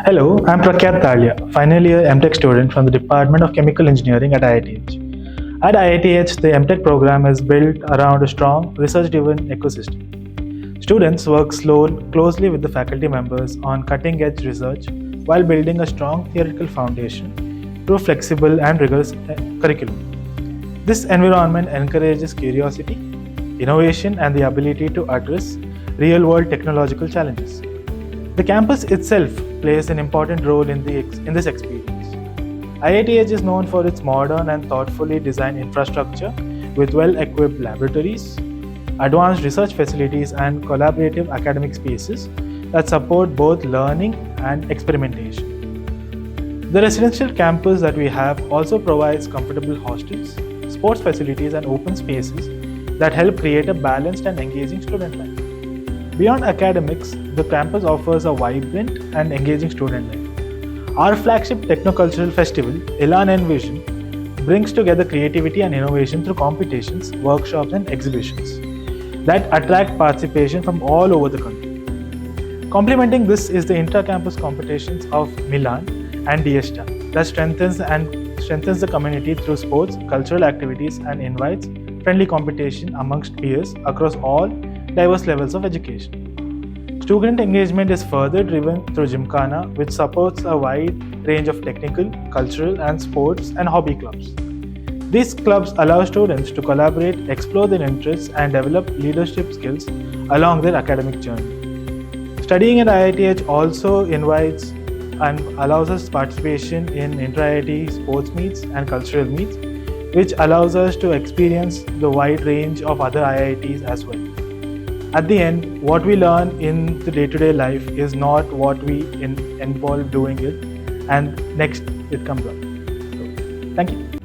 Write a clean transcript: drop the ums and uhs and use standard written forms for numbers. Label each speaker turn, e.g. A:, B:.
A: Hello, I'm Prakyath, final year M.Tech student from the Department of Chemical Engineering at IITH. At IITH, the M.Tech program is built around a strong, research-driven ecosystem. Students work closely with the faculty members on cutting-edge research while building a strong theoretical foundation through flexible and rigorous curriculum. This environment encourages curiosity, innovation, and the ability to address real-world technological challenges. The campus itself plays an important role in this experience. IITH is known for its modern and thoughtfully designed infrastructure with well-equipped laboratories, advanced research facilities, and collaborative academic spaces that support both learning and experimentation. The residential campus that we have also provides comfortable hostels, sports facilities, and open spaces that help create a balanced and engaging student life. Beyond academics, the campus offers a vibrant and engaging student life. Our flagship techno-cultural festival, Elan and Vision, brings together creativity and innovation through competitions, workshops, and exhibitions that attract participation from all over the country. Complementing this is the intra-campus competitions of Milan and Diesta that strengthens the community through sports, cultural activities, and invites friendly competition amongst peers across all diverse levels of education. Student engagement is further driven through Gymkhana, which supports a wide range of technical, cultural, and sports and hobby clubs. These clubs allow students to collaborate, explore their interests, and develop leadership skills along their academic journey. Studying at IITH also invites and allows us participation in intra-IIT sports meets and cultural meets, which allows us to experience the wide range of other IITs as well. At the end, what we learn in the day-to-day life is not what we involve doing it, and next it comes up. So, thank you.